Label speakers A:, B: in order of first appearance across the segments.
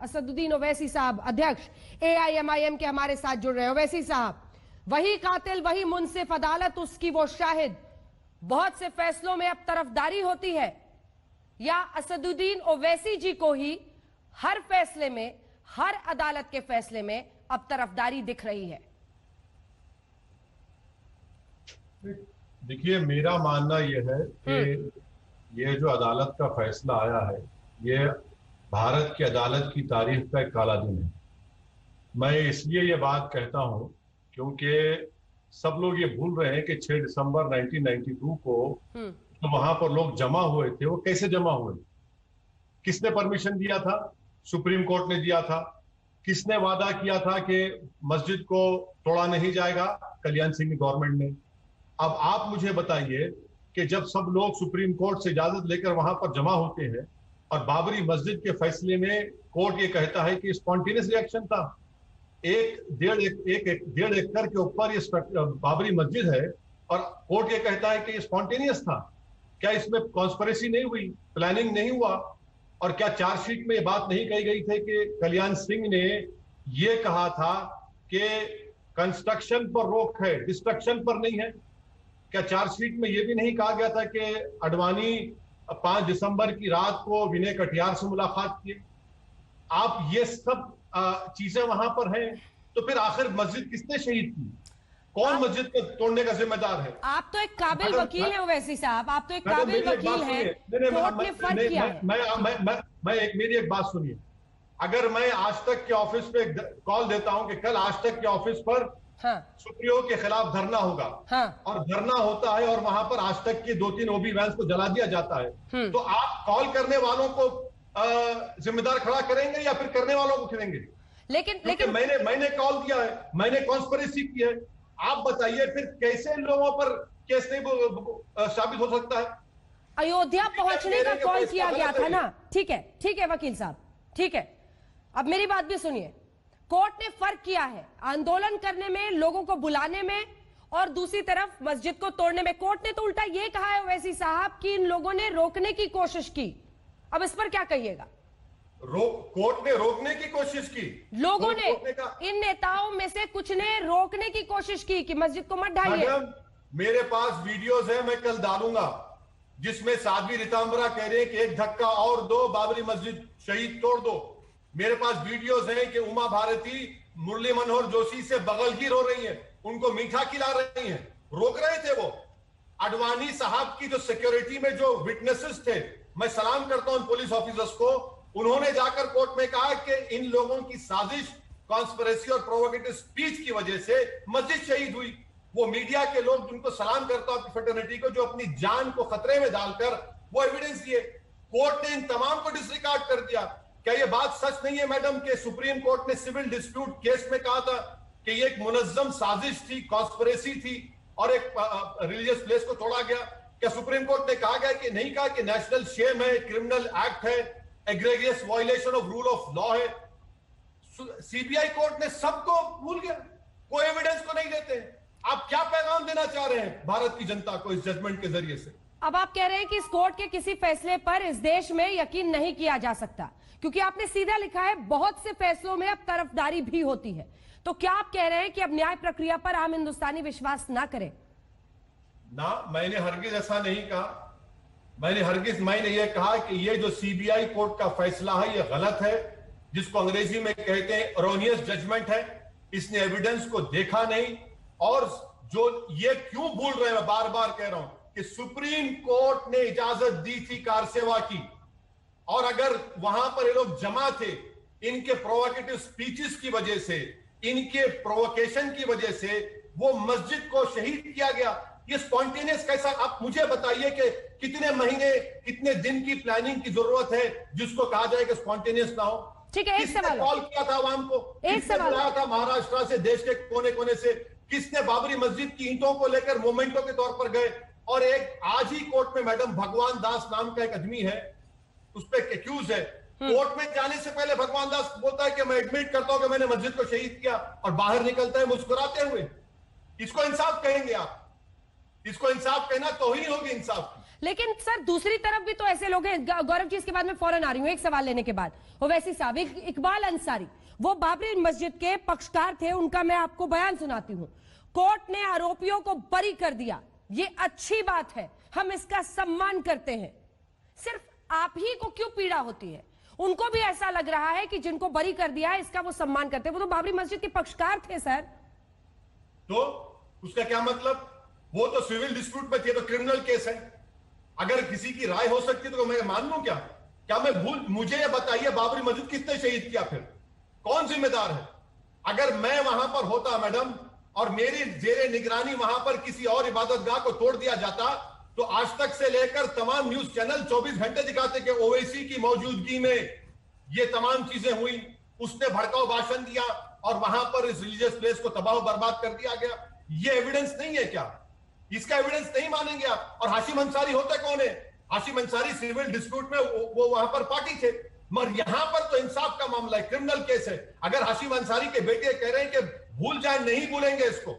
A: असदुद्दीन ओवैसी साहब, अध्यक्ष AIMIM के हमारे साथ जुड़ रहे हैं। ओवैसी साहब, वही कातिल, वही मुनसिफ, अदालत उसकी वो शाहिद, बहुत से फैसलों में अब तरफदारी होती है, या असदुद्दीन ओवैसी जी को ही हर फैसले में, हर अदालत के फैसले में अब तरफदारी दिख रही है?
B: देखिए, मेरा मानना यह है कि ये जो अदालत का फैसला आया है, ये भारत की अदालत की तारीख का एक काला दिन है। मैं इसलिए ये बात कहता हूं क्योंकि सब लोग ये भूल रहे हैं कि 6 दिसंबर 1992 को तो वहां पर लोग जमा हुए थे। वो कैसे जमा हुए? किसने परमिशन दिया था? सुप्रीम कोर्ट ने दिया था। किसने वादा किया था कि मस्जिद को तोड़ा नहीं जाएगा? कल्याण सिंह गवर्नमेंट ने। अब आप मुझे बताइए कि जब सब लोग सुप्रीम कोर्ट से इजाजत लेकर वहां पर जमा होते हैं और बाबरी मस्जिद के फैसले में कोर्ट ये कहता है कि स्पॉन्टेनियस रिएक्शन था, डेढ़ एकड़ के ऊपर ये बाबरी मस्जिद है और कोर्ट ये कहता है कि ये स्पॉन्टेनियस था, क्या इसमें कॉन्स्पिरेसी नहीं हुई, प्लानिंग नहीं हुआ? और क्या चार्जशीट में ये बात नहीं कही गई थी कि कल्याण सिंह ने ये कहा था कि कंस्ट्रक्शन पर रोक है, डिस्ट्रक्शन पर नहीं है? क्या चार्जशीट में यह भी नहीं कहा गया था कि अडवाणी 5 दिसंबर की रात को विनय कटियार से मुलाकात किए? आप ये सब चीजें वहां पर हैं, तो फिर आखिर मस्जिद किसने शहीद की? कौन मस्जिद को तोड़ने का जिम्मेदार है?
A: आप तो एक काबिल वकील हैं ओवैसी साहब, आप तो एक काबिल वकील हैं। कोर्ट ने फर्क किया है।
B: मेरी एक बात सुनिए। अगर मैं आज तक के ऑफिस पे कॉल देता हूं कि कल आज तक के ऑफिस पर सुप्रियो के खिलाफ धरना होगा, और धरना होता है और वहां पर आज तक के 2-3 ओबी वैन्स को जला दिया जाता है, तो आप कॉल करने वालों को जिम्मेदार खड़ा करेंगे या फिर करने वालों को करेंगे? लेकिन मैंने कॉल किया है, मैंने कॉन्स्पिरेसी की है। आप बताइए फिर कैसे लोगों पर केस नहीं साबित हो सकता है?
A: अयोध्या पहुंचने का कॉल किया गया था ना। ठीक है वकील साहब, ठीक है, अब मेरी बात भी सुनिए। कोर्ट ने फर्क किया है आंदोलन करने में, लोगों को बुलाने में, और दूसरी तरफ मस्जिद को तोड़ने में। कोर्ट ने तो उल्टा ये कहा है ओवैसी साहब कि इन लोगों ने रोकने की कोशिश की। अब इस पर क्या कहिएगा?
B: कोर्ट ने रोकने की कोशिश की?
A: लोगों ने, इन नेताओं में से कुछ ने रोकने की कोशिश की कि मस्जिद को मत ढाइए।
B: मेरे पास वीडियोस है, मैं कल डालूंगा, जिसमें साध्वी रितांबरा कह रहे हैं कि एक धक्का और दो, बाबरी मस्जिद शहीद तोड़ दो। मेरे पास वीडियोस हैं कि उमा भारती मुरली मनोहर जोशी से बगलगीर हो रही है, उनको मीठा खिला रही हैं। रोक रहे थे वो। अडवाणी साहब की जो सिक्योरिटी में जो विटनेसेस थे, मैं सलाम करता हूं पुलिस ऑफिसर्स को, उन्होंने जाकर कोर्ट में कहा कि इन लोगों की साजिश, कॉन्स्पिरेसी और प्रोवोकेटिव स्पीच की वजह से मस्जिद शहीद हुई। वो मीडिया के लोग, जिनको सलाम करता हूं फ्रेटर्निटी को, जो अपनी जान को खतरे में डालकर वो एविडेंस दिए। कोर्ट ने इन तमाम को डिसरिगार्ड कर दिया। क्या ये बात सच नहीं है मैडम कि सुप्रीम कोर्ट ने सिविल डिस्प्यूट केस में कहा था कि ये एक मुनज्जम साजिश थी, कॉन्स्पिरेसी थी और एक रिलीजियस प्लेस को तोड़ा गया? क्या सुप्रीम कोर्ट ने कहा गया कि नहीं कहा कि नेशनल शेम है, क्रिमिनल एक्ट है, egregious violation of rule of law है? सीबीआई कोर्ट ने सबको भूल गया, कोई एविडेंस को नहीं देते। आप क्या पैगाम देना चाह रहे हैं भारत की जनता को इस जजमेंट के जरिए से?
A: अब आप कह रहे हैं कि इस कोर्ट के किसी फैसले पर इस देश में यकीन नहीं किया जा सकता, क्योंकि आपने सीधा लिखा है बहुत से फैसलों में अब तरफदारी भी होती है। तो क्या आप कह रहे हैं कि अब न्याय प्रक्रिया पर आम हिंदुस्तानी विश्वास ना करें?
B: ना, मैंने हरगिज ऐसा नहीं कहा। मैंने ये कहा कि ये जो सीबीआई कोर्ट का फैसला है ये गलत है, जिसको अंग्रेजी में कहते हैं एरोनियस जजमेंट है। इसने एविडेंस को देखा नहीं, और जो ये क्यों भूल रहे हैं, मैं बार बार कह रहा हूं कि सुप्रीम कोर्ट ने इजाजत दी थी कार सेवा की, और अगर वहां पर ये लोग जमा थे, इनके प्रोवोकेटिव स्पीचेस की वजह से, इनके प्रोवोकेशन की वजह से वो मस्जिद को शहीद किया गया। ये स्पॉन्टेनियस कैसा? आप मुझे बताइए कि कितने महीने, कितने दिन की प्लानिंग की जरूरत है जिसको कहा जाए कि स्पॉन्टेनियस ना हो?
A: ठीक है, एक सवाल
B: कॉल किया था आवाम को, किसने बुलाया था महाराष्ट्र से, देश के कोने कोने से, किसने बाबरी मस्जिद की ईंटों को लेकर मोमेंटो के तौर पर गए? और एक आज ही कोर्ट में मैडम भगवान दास नाम का एक आदमी है, उस पर एक्यूज है। कोर्ट में जाने से पहले भगवान दास बोलता है कि मैं एडमिट करता हूं कि मैंने मस्जिद को शहीद किया, और बाहर निकलता है मुस्कुराते हुए। इसको इंसाफ कहेंगे आप? इसको इंसाफ कहना तौहीन होगी इंसाफ की।
A: लेकिन सर दूसरी तरफ भी तो ऐसे लोग हैं, गौरव जी इसके बाद में फौरन आ रही हूं एक सवाल लेने के बाद। ओवैसी साहब, इकबाल अंसारी वो बाबरी मस्जिद के पक्षकार थे, उनका मैं आपको बयान सुनाती हूं। कोर्ट ने आरोपियों को बरी कर दिया, ये अच्छी बात है, हम इसका सम्मान करते हैं। सिर्फ आप ही को क्यों पीड़ा होती है? उनको भी ऐसा लग रहा है कि जिनको बरी कर दिया है इसका वो सम्मान करते हैं। वो तो बाबरी मस्जिद के पक्षकार थे सर।
C: तो उसका क्या मतलब? वो तो सिविल डिस्प्यूट में थे, तो क्रिमिनल केस है। अगर किसी की राय हो सकती तो मैं मान लूं क्या? क्या मैं भूल? मुझे ये बताइए, बाबरी मस्जिद किसने शहीद किया? फिर कौन जिम्मेदार है? अगर मैं वहां पर होता मैडम, और मेरी जेरे निगरानी वहां पर किसी और इबादतगाह को तोड़ दिया जाता, तो आज तक से लेकर तमाम न्यूज चैनल 24 घंटे दिखाते कि ओवैसी की मौजूदगी में ये तमाम चीजें हुई, उसने भड़काऊ भाषण दिया और वहां पर इस रिलीजियस प्लेस को तबाह बर्बाद कर दिया गया। ये एविडेंस नहीं है क्या? इसका एविडेंस नहीं मानेंगे आप? और हाशिम अंसारी होता कौन है? हाशिम अंसारी सिविल डिस्प्यूट में वो वहां पर पार्टी थे, मगर यहां पर तो इंसाफ का मामला है, क्रिमिनल केस है। अगर हाशिम अंसारी के बेटे कह रहे हैं कि भूल जाए, नहीं भूलेंगे इसको,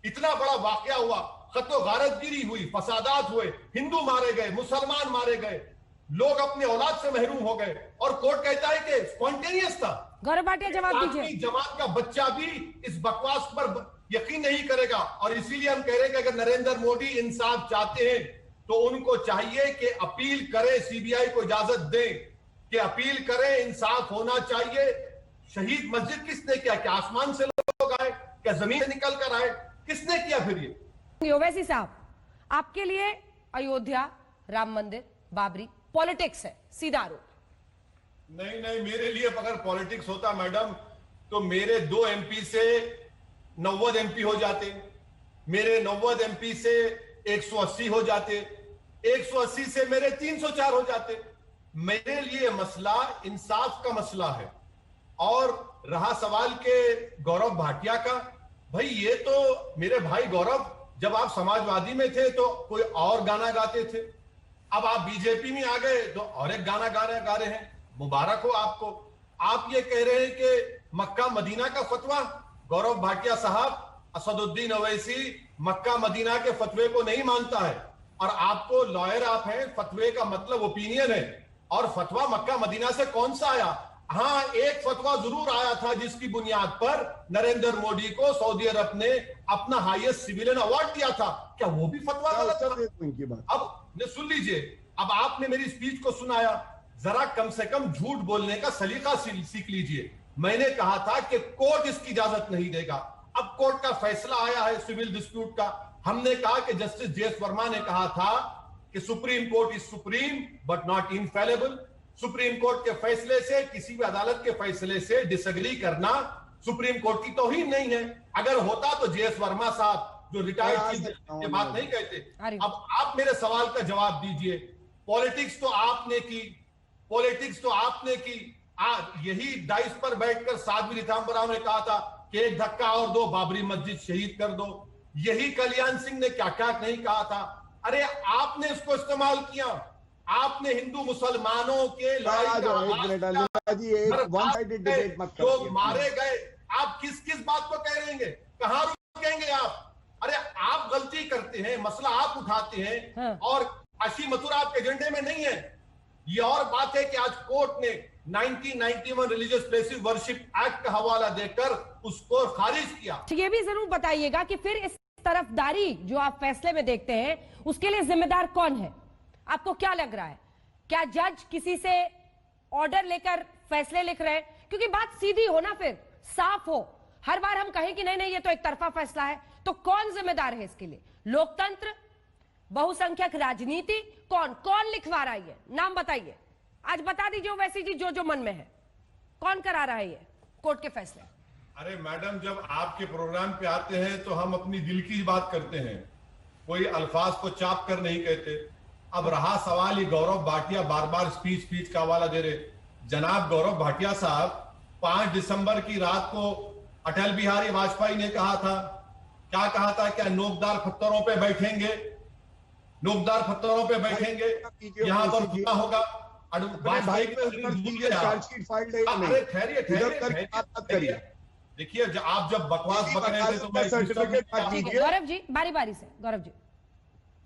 C: इतना बड़ा वाकया हुआ, खतो गारतगिरी हुई, फसादात हुए, हिंदू मारे गए, मुसलमान मारे गए, लोग अपने औलाद से महरूम हो गए, और कोर्ट कहता है कि स्पॉन्टेनियस था।
A: गौरव भाटिया जवाब दीजिए।
C: जमात का बच्चा भी इस बकवास पर यकीन नहीं करेगा, और इसीलिए हम कह रहे हैं कि अगर नरेंद्र मोदी इंसाफ चाहते हैं तो उनको चाहिए कि अपील करें, सीबीआई को इजाजत दें कि अपील करें, इंसाफ होना चाहिए। शहीद मस्जिद किसने किया? क्या आसमान से लोग आए? क्या जमीन से निकल कर आए? किसने किया फिर ये?
A: ओवैसी साहब, आपके लिए अयोध्या, राम मंदिर, बाबरी पॉलिटिक्स है, सीधा आरोप।
C: नहीं, मेरे लिए अगर पॉलिटिक्स होता मैडम, तो मेरे 2 एमपी से 90 एमपी हो जाते, मेरे 90 एमपी से 180 हो जाते, 180 से मेरे 304 हो जाते। मेरे लिए मसला इंसाफ का मसला है। और रहा सवाल के गौरव भाटिया का, भाई ये तो मेरे भाई गौरव, जब आप समाजवादी में थे तो कोई और गाना गाते थे, अब आप बीजेपी में आ गए तो और एक गाना गा रहे हैं। मुबारक हो आपको। आप ये कह रहे हैं कि मक्का मदीना का फतवा, गौरव भाटिया साहब, असदुद्दीन ओवैसी मक्का मदीना के फतवे को नहीं मानता है, और आपको लॉयर आप हैं, फतवे का मतलब ओपिनियन है, और फतवा मक्का मदीना से कौन सा आया? हाँ, एक फतवा जरूर आया था जिसकी बुनियाद पर नरेंद्र मोदी को सऊदी अरब ने अपना हाईएस्ट सिविलियन अवार्ड दिया था। क्या वो भी फतवा गलत था? अब सुन लीजिए, अब आपने मेरी स्पीच को सुनाया, जरा कम से कम झूठ बोलने का सलीका सीख लीजिए। मैंने कहा था कि कोर्ट इसकी इजाजत नहीं देगा। अब कोर्ट का फैसला आया है सिविल डिस्प्यूट का। हमने कहा कि जस्टिस जेएस वर्मा ने कहा था कि supreme court is supreme but not infallible. Supreme court के फैसले से, किसी भी अदालत के फैसले से डिसएग्री करना सुप्रीम कोर्ट की तौहीन नहीं है। अगर होता तो जेएस वर्मा साहब जो रिटायर्ड चीफ ये बात नहीं कहते। अब आप मेरे सवाल का जवाब दीजिए। पॉलिटिक्स तो आपने की, पॉलिटिक्स तो आपने की। यही डाइस पर बैठकर साध्वी रीतांबराव ने कहा था कि एक धक्का और दो, बाबरी मस्जिद शहीद कर दो। यही कल्याण सिंह ने क्या क्या नहीं कहा था। अरे आपने इसको इस्तेमाल किया। आपने हिंदू मुसलमानों के लोग मारे गए। आप किस किस बात को कह रहेंगे? कहां रुकेंगे आप? अरे आप गलती करते हैं, मसला आप उठाते हैं, और अशी मथुरा आपके एजेंडे में नहीं है। ये और बात है कि आज कोर्ट ने 1991 रिलीजियस प्लेसेस वर्शिप एक्ट का हवाला देकर उसको खारिज किया।
A: ये भी जरूर बताइएगा कि फिर इस तरफदारी जो आप फैसले में देखते हैं उसके लिए जिम्मेदार कौन है? आपको क्या लग रहा है? क्या जज किसी से ऑर्डर लेकर फैसले लिख रहे हैं? क्योंकि बात सीधी हो ना, फिर साफ हो। हर बार हम कहें कि नहीं नहीं ये तो एक तरफा फैसला है, तो कौन जिम्मेदार है इसके लिए? लोकतंत्र, बहुसंख्यक राजनीति, कौन लिखवा रहा है? नाम बताइए, आज बता दीजिए वैसी जी जो मन में है। कौन करा रहा है ये कोर्ट के फैसले?
C: अरे मैडम, जब आपके प्रोग्राम पे आते हैं तो हम अपनी दिल की बात करते हैं, कोई अल्फाज को चाप कर नहीं कहते। अब रहा सवाल ही गौरव भाटिया बार बार स्पीच का हवाला दे रहे। जनाब गौरव भाटिया साहब, 5 दिसंबर की रात को अटल बिहारी वाजपेयी ने कहा था, क्या कहा था? क्या नोकदार पत्थरों पे बैठेंगे, नोकदार पत्थरों पे बैठेंगे, यहां पर खुदा होगा। देखिए, आप जब बकवास बक रहे थे तो मैं
A: गौरव जी बारी बारी से, गौरव जी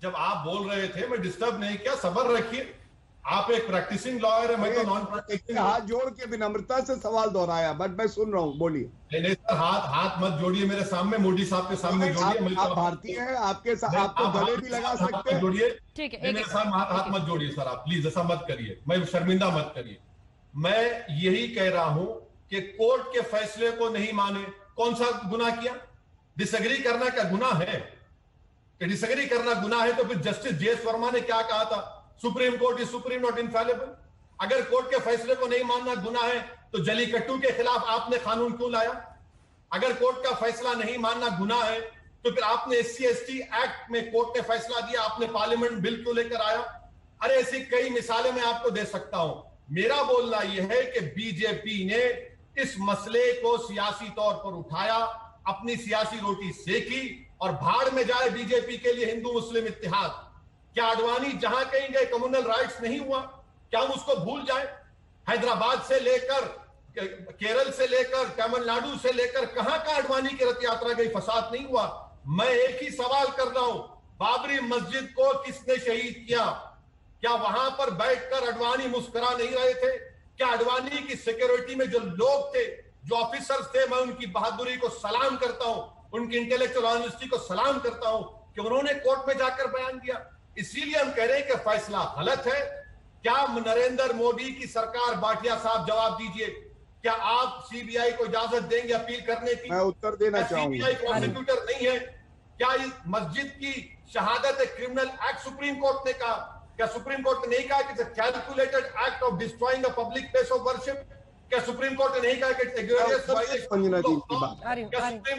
C: जब आप बोल रहे थे मैं डिस्टर्ब नहीं किया, सब्र रखिए। आप एक प्रैक्टिसिंग लॉयर है, मैं तो नॉन प्रैक्टिसिंग।
D: हाथ जोड़ के विनम्रता से सवाल दोहराया, बट मैं सुन रहा हूँ, बोलिए।
C: नहीं सर, हाथ मत जोड़िए मेरे सामने, मोदी साहब के सामने जोड़िए।
D: आप भारतीय हैं, आपके साथ आप तो गले भी लगा सकते हैं।
C: जोड़िए,
A: ठीक है,
C: मेरे साथ हाथ मत जोड़िए सर, आप प्लीज ऐसा मत करिए, मैं शर्मिंदा मत करिए। मैं यही कह रहा हूं कि कोर्ट के फैसले को नहीं माने, कौन सा गुनाह किया? डिसएग्री करना क्या गुनाह है? कि डिसएग्री करना गुनाह है तो फिर जस्टिस जेएस वर्मा ने क्या कहा था, supreme court is supreme not infallible. अगर कोर्ट के फैसले को नहीं मानना गुनाह है तो जलीकट्टू के खिलाफ आपने कानून क्यों लाया? अगर कोर्ट का फैसला नहीं मानना गुनाह है तो फिर आपने SC/ST एक्ट में कोर्ट ने फैसला दिया, आपने पार्लियामेंट बिल क्यों लेकर आया? अरे ऐसी कई मिसालें मैं आपको दे सकता हूं। मेरा बोलना यह है कि बीजेपी ने इस मसले को सियासी तौर पर उठाया, अपनी सियासी रोटी सेकी, और भाड़ में जाए बीजेपी के लिए हिंदू मुस्लिम इत्तेहाद। क्या आडवाणी जहां कहीं गए कम्युनल राइट्स नहीं हुआ? क्या हम उसको भूल जाए? हैदराबाद से लेकर, केरल से लेकर, तमिलनाडु से लेकर कहां का आडवाणी की रथ यात्रा गई, फसाद नहीं हुआ? मैं एक ही सवाल कर रहा हूं, बाबरी मस्जिद को किसने शहीद किया? क्या वहां पर बैठकर आडवाणी मुस्कुरा नहीं रहे थे? क्या आडवाणी की सिक्योरिटी में जो लोग थे, जो ऑफिसर्स थे, मैं उनकी बहादुरी को सलाम करता हूं, उनकी इंटेलेक्चुअल ऑनेस्टी को सलाम करता हूं कि उन्होंने कोर्ट में जाकर बयान दिया। इसीलिए हम कह रहे हैं कि फैसला गलत है। क्या नरेंद्र मोदी की सरकार, भाटिया साहब जवाब दीजिए, क्या आप सीबीआई को इजाजत देंगे अपील करने की?
D: मैं उत्तर देना चाहूंगा।
C: सीबीआई प्रोसिक्यूटर नहीं है? क्या इस मस्जिद की शहादत एक क्रिमिनल एक्ट सुप्रीम कोर्ट ने कहा? क्या सुप्रीम कोर्ट ने नहीं कहा कि calculated act of destroying a public place of worship? क्या सुप्रीम कोर्ट ने नहीं कहा कि क्या सुप्रीम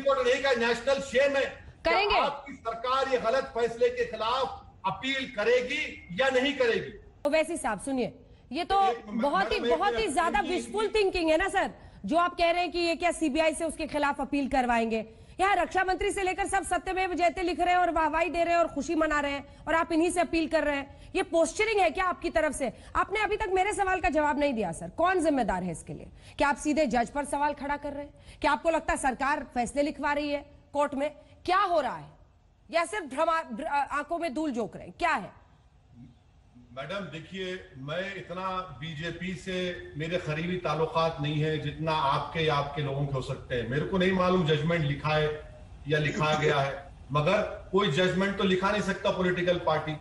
C: कोर्ट ने नहीं कहा नेशनल शेम है?
A: करेंगे
C: आपकी सरकार ये गलत फैसले के खिलाफ अपील करेगी या नहीं करेगी?
A: ओवैसी साहब सुनिए, ये तो बहुत ही ज्यादा विशफुल थिंकिंग है ना सर, जो आप कह रहे हैं कि ये क्या सीबीआई से उसके खिलाफ अपील करवाएंगे? यहाँ रक्षा मंत्री से लेकर सब सत्यमेव जयते लिख रहे हैं और वाहवाही दे रहे हैं और खुशी मना रहे हैं, और आप इन्हीं से अपील कर रहे हैं। ये पोस्चरिंग है क्या आपकी तरफ से? आपने अभी तक मेरे सवाल का जवाब नहीं दिया सर, कौन जिम्मेदार है इसके लिए? क्या आप सीधे जज पर सवाल खड़ा कर रहे हैं? क्या आपको लगता है सरकार फैसले लिखवा रही है कोर्ट में? क्या हो रहा है? या सिर्फ आंखों में धूल झोंक रहे हैं, क्या है?
C: मैडम देखिए, मैं इतना बीजेपी से मेरे करीबी ताल्लुकात नहीं है जितना आपके या आपके लोगों के हो सकते हैं। मेरे को नहीं मालूम जजमेंट लिखा है या लिखा गया है, मगर कोई जजमेंट तो लिखा नहीं सकता पॉलिटिकल पार्टी।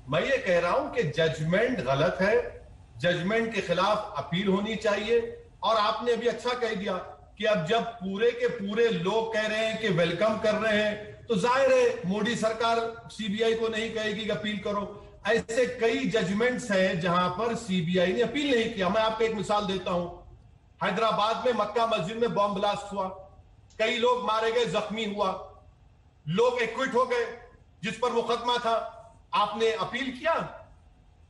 C: मैं ये कह रहा हूं कि जजमेंट गलत है, जजमेंट के खिलाफ अपील होनी चाहिए। और आपने अभी अच्छा कह दिया कि अब जब पूरे के पूरे लोग कह रहे हैं कि वेलकम कर रहे हैं, तो जाहिर है मोदी सरकार सीबीआई को नहीं कहेगी कि अपील करो। ऐसे कई जजमेंट्स हैं जहां पर सीबीआई ने अपील नहीं किया। मैं आपको एक मिसाल देता हूं, हैदराबाद में मक्का मस्जिद में बॉम्ब ब्लास्ट हुआ, कई लोग मारे गए, जख्मी हुआ, लोग एक्विट हो गए, जिस पर मुकदमा था। आपने अपील किया?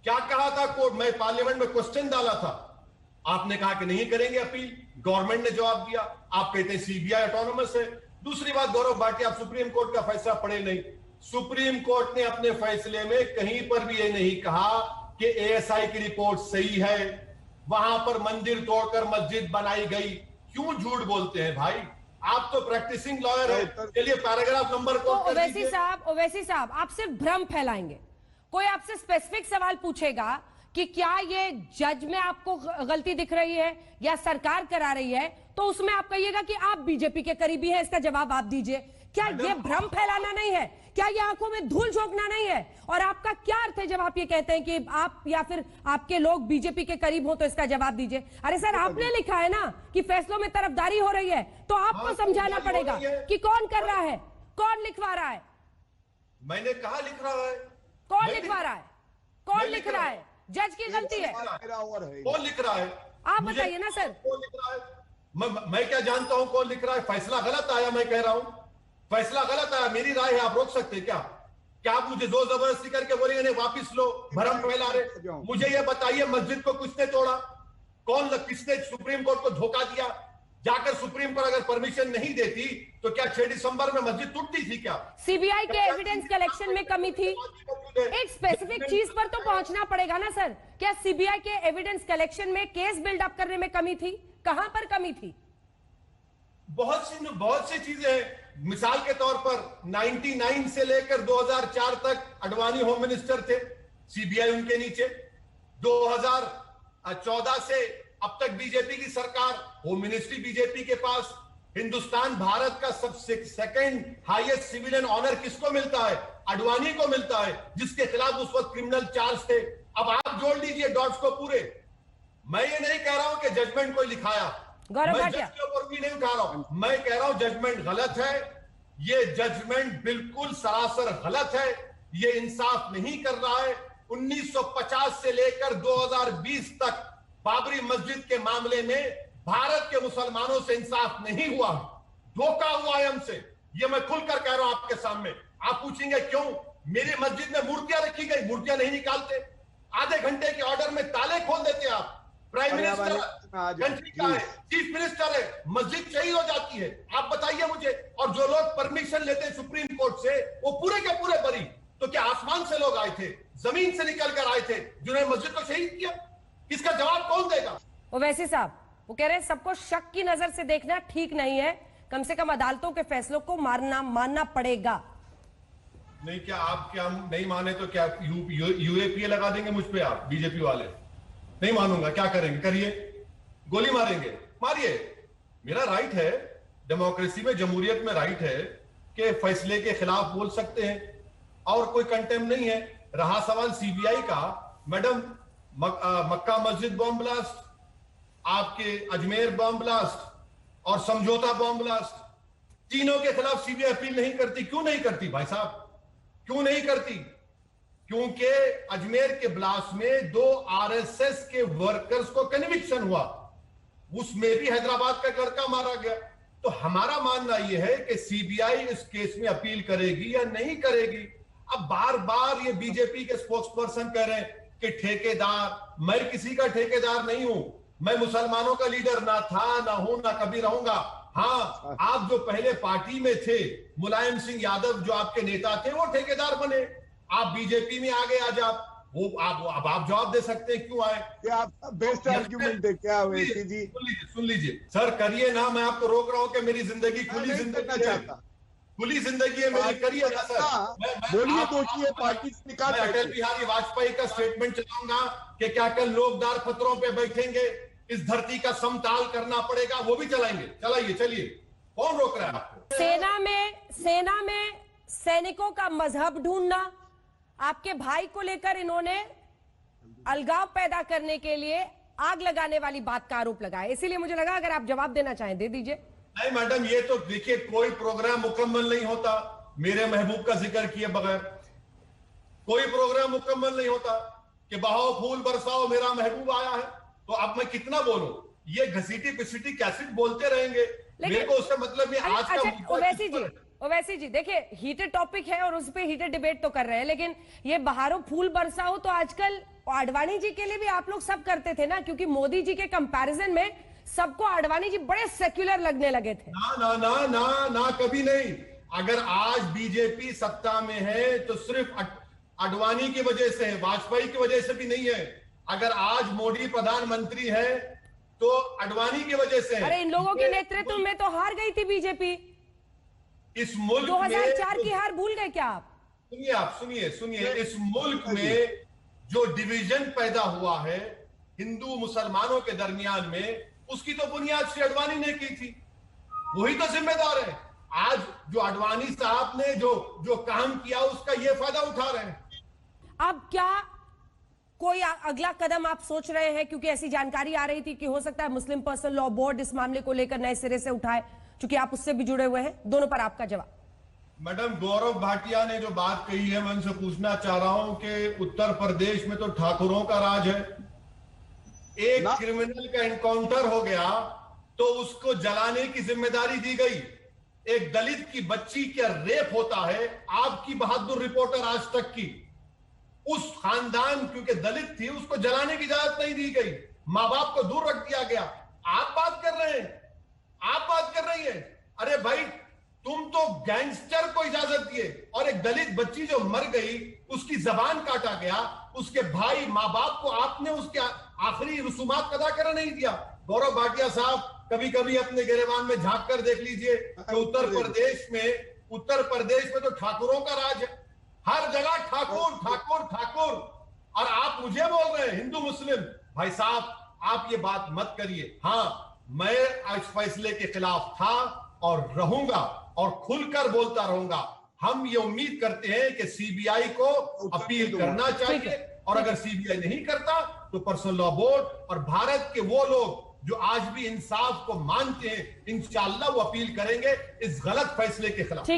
C: क्या कहा था कोर्ट? मैं पार्लियामेंट में क्वेश्चन डाला था, आपने कहा कि नहीं करेंगे अपील। गवर्नमेंट ने जवाब दिया, आप कहते हैं सीबीआई ऑटोनोमस है। दूसरी बात, गौरव भाटिया, आप सुप्रीम कोर्ट का फैसला पढ़े नहीं। सुप्रीम कोर्ट ने अपने फैसले में कहीं पर भी ये नहीं कहा कि एएसआई की रिपोर्ट सही है, वहां पर मंदिर तोड़कर मस्जिद बनाई गई। क्यों झूठ बोलते हैं भाई? आप तो प्रैक्टिसिंग लॉयर है। चलिए पैराग्राफ नंबर को
A: ओवैसी साहब आप सिर्फ भ्रम फैलाएंगे। कोई आपसे स्पेसिफिक सवाल पूछेगा कि क्या ये जज में आपको गलती दिख रही है या सरकार करा रही है, तो उसमें आप कहिएगा कि आप बीजेपी के करीबी हैं, इसका जवाब आप दीजिए। क्या ये भ्रम फैलाना नहीं है? क्या ये आंखों में धूल झोंकना नहीं है? और आपका क्या अर्थ है जब आप ये कहते हैं कि आप या फिर आपके लोग बीजेपी के करीब हो, तो इसका जवाब दीजिए। अरे सर, आपने लिखा है ना कि फैसलों में तरफदारी हो रही है, तो आपको समझाना पड़ेगा कि कौन कर रहा है, कौन लिखवा रहा है।
C: मैंने कहा लिख रहा है,
A: कौन लिखवा रहा है? कौन लिख रहा है? जज की गलती है?
C: कौन लिख रहा है?
A: आप बताइए ना सर।
C: कौन लिख रहा है? मैं क्या जानता हूं कौन लिख रहा है? फैसला गलत आया, मैं कह रहा हूं फैसला गलत आया, मेरी राय है, आप रोक सकते हैं क्या? क्या आप मुझे जोर जबरदस्ती करके बोलेंगे नहीं वापिस लो, भरम फैला रहे? मुझे ये बताइए, मस्जिद को किसने तोड़ा? किसने सुप्रीम कोर्ट को धोखा दिया? जाकर सुप्रीम कोर्ट अगर परमिशन नहीं देती तो क्या 6 दिसंबर में मस्जिद टूटती थी क्या?
A: सीबीआई के एविडेंस कलेक्शन में कमी थी। एक स्पेसिफिक चीज पर तो पहुंचना पड़ेगा ना सर। क्या सीबीआई के एविडेंस कलेक्शन में, केस बिल्डअप करने में कमी थी? कहां पर कमी थी?
C: बहुत सी चीजें हैं। मिसाल के तौर पर 99 से लेकर 2004 तक अडवाणी होम मिनिस्टर थे, सीबीआई उनके नीचे। 2014 से अब तक बीजेपी की सरकार, होम मिनिस्ट्री बीजेपी के पास। हिंदुस्तान भारत का सबसे सेकंड हाईएस्ट सिविलियन ऑनर किसको मिलता है? अडवाणी को मिलता है, जिसके खिलाफ उस वक्त क्रिमिनल चार्ज थे। अब आप जोड़ लीजिए डॉट्स को पूरे। मैं ये नहीं कह रहा हूं कि जजमेंट कोई लिखाया, मैं जज के ऊपर भी नहीं उठा रहा हूं, मैं कह रहा हूं जजमेंट गलत है। ये जजमेंट बिल्कुल सरासर गलत है, ये इंसाफ नहीं कर रहा है। 1950 से लेकर 2020 तक बाबरी मस्जिद के मामले में भारत के मुसलमानों से इंसाफ नहीं हुआ, धोखा हुआ है हमसे। ये मैं खुलकर कह रहा हूं आपके सामने। आप पूछेंगे क्यों? मेरी मस्जिद में मूर्तियां रखी गई, मूर्तियां नहीं निकालते। आधे घंटे के ऑर्डर में ताले खोल देते आप। प्राइम मिनिस्टर कंट्री का है, चीफ मिनिस्टर है, मस्जिद शहीद हो जाती है। आप बताइए मुझे। और जो लोग परमिशन लेते हैं सुप्रीम कोर्ट से, वो पूरे के पूरे बरी। तो क्या आसमान से लोग आए थे, जमीन से निकल कर आए थे, जिन्होंने मस्जिद को शहीद किया? इसका जवाब कौन देगा?
A: ओवैसी साहब, वो कह रहे हैं सबको शक की नजर से देखना ठीक नहीं है, कम से कम अदालतों के फैसलों को मानना पड़ेगा।
C: नहीं, क्या आप क्या नहीं माने तो क्या यूएपीए लगा देंगे मुझ पे आप बीजेपी वाले? नहीं मानूंगा, क्या करेंगे? करिए, गोली मारेंगे, मारिए। मेरा राइट है, डेमोक्रेसी में, जमहूरियत में राइट है कि फैसले के खिलाफ बोल सकते हैं और कोई कंटेम नहीं है। रहा सवाल सीबीआई का, मैडम, मक्का मस्जिद बॉम्ब ब्लास्ट, आपके अजमेर बॉम्ब ब्लास्ट और समझौता बॉम्ब ब्लास्ट, तीनों के खिलाफ सीबीआई अपील नहीं करती। क्यों नहीं करती भाई साहब, क्यों नहीं करती? क्योंकि अजमेर के ब्लास्ट में 2 आरएसएस के वर्कर्स को कन्विक्शन हुआ, उसमें भी हैदराबाद का लड़का मारा गया। तो हमारा मानना यह है कि सीबीआई इस केस में अपील करेगी या नहीं करेगी। अब बार बार ये बीजेपी के स्पोक्स पर्सन कह रहे हैं कि ठेकेदार, मैं किसी का ठेकेदार नहीं हूं। मैं मुसलमानों का लीडर ना था, ना हूं, ना कभी रहूंगा। हाँ, आप जो पहले पार्टी में थे, मुलायम सिंह यादव जो आपके नेता थे, वो ठेकेदार बने। आप बीजेपी में आ गए, आज आप वो आप जवाब दे सकते हैं क्यों आए?
D: क्या आपका बेस्ट आर्ग्यूमेंट है क्या ओवैसी जी?
C: सुन लीजिए सर, करिए ना, मैं आपको रोक रहा हूं कि मेरी जिंदगी खुली जिंदगी है, खुली जिंदगी है मेरी। करिए ना सर,
D: बोलिए, दोषी पार्टी से निकाल।
C: अटल बिहारी वाजपेयी का स्टेटमेंट चलाऊंगा कि क्या कल लोग दार पत्रों पे बैठेंगे, इस धरती का समताल करना पड़ेगा, वो भी चलाएंगे। चलाइए, चलिए, कौन रोक रहा है आपको?
A: सेना में सैनिकों का मजहब ढूंढना, आपके भाई को लेकर इन्होंने अलगाव पैदा करने के लिए आग लगाने वाली बात का आरोप लगाया। इसीलिए मुझे लगा अगर आप जवाब देना चाहें दे दीजिए।
C: नहीं मैडम, ये तो देखिए, कोई प्रोग्राम मुकम्मल नहीं होता मेरे महबूब का जिक्र किए बगैर। कोई प्रोग्राम मुकम्मल नहीं होता कि बहाओ फूल बरसाओ मेरा महबूब आया है। तो अब मैं कितना बोलूं? ये घसीटी पिसीटी कैसे बोलते रहेंगे, मेरे को उससे मतलब नहीं। आज का
A: ओवैसी जी देखिए, हीटेड टॉपिक है और उस पर हीटेड डिबेट तो कर रहे हैं, लेकिन ये बहारों फूल बरसाओ तो आजकल आडवाणी जी के लिए भी आप लोग सब करते थे ना, क्योंकि मोदी जी के कंपैरिजन में सबको आडवाणी जी बड़े सेक्युलर लगने लगे थे।
C: ना ना ना ना ना, कभी नहीं। अगर आज बीजेपी सत्ता में है तो सिर्फ आडवाणी की वजह से है, वाजपेयी की वजह से भी नहीं है। अगर आज मोदी प्रधानमंत्री है तो आडवाणी की वजह से है।
A: अरे इन लोगों के नेतृत्व में तो हार गई थी बीजेपी।
C: इस मुल्क
A: 2004 की हार भूल गए क्या आप?
C: सुनिए, आप सुनिए, इस मुल्क में जो डिवीजन पैदा हुआ है हिंदू मुसलमानों के दरमियान में, उसकी तो बुनियाद श्री आडवाणी ने की थी, वही तो जिम्मेदार है। आज जो आडवाणी साहब ने जो काम किया, उसका ये फायदा उठा रहे हैं।
A: अब क्या कोई अगला कदम आप सोच रहे हैं? क्योंकि ऐसी जानकारी आ रही थी कि हो सकता है मुस्लिम पर्सनल लॉ बोर्ड इस मामले को लेकर नए सिरे से उठाए, क्योंकि आप उससे भी जुड़े हुए हैं। दोनों पर आपका जवाब।
C: मैडम, गौरव भाटिया ने जो बात कही है, मैं उनसे पूछना चाह रहा हूं कि उत्तर प्रदेश में तो ठाकुरों का राज है। एक क्रिमिनल का एनकाउंटर हो गया तो उसको जलाने की जिम्मेदारी दी गई। एक दलित की बच्ची का रेप होता है, आपकी बहादुर रिपोर्टर आज तक की, उस खानदान क्योंकि दलित थी, उसको जलाने की इजाजत नहीं दी गई, मां बाप को दूर रख दिया गया। आप बात कर रहे हैं, आप बात कर रही है। अरे भाई, तुम तो गैंगस्टर को इजाजत दिए, और एक दलित बच्ची जो मर गई उसकी जबान काटा गया, उसके भाई मां बाप को आपने उसके आखिरी रसूमात अदा करने नहीं दिया। गौरव भाटिया साहब, कभी कभी अपने गिरेबान में झांक कर देख लीजिए कि उत्तर प्रदेश में तो ठाकुरों का राज है। हर जगह ठाकुर ठाकुर ठाकुर, और आप मुझे बोल रहे हैं हिंदू मुस्लिम। भाई साहब, आप ये बात मत करिए। हाँ, मैं इस फैसले के खिलाफ था और रहूंगा और खुलकर बोलता रहूंगा। हम ये उम्मीद करते हैं कि सीबीआई को अपील करना चाहिए, और अगर सीबीआई नहीं करता तो पर्सनल लॉ बोर्ड और भारत के वो लोग जो आज भी इंसाफ को मानते हैं, इंशाअल्लाह वो अपील करेंगे इस गलत फैसले के खिलाफ।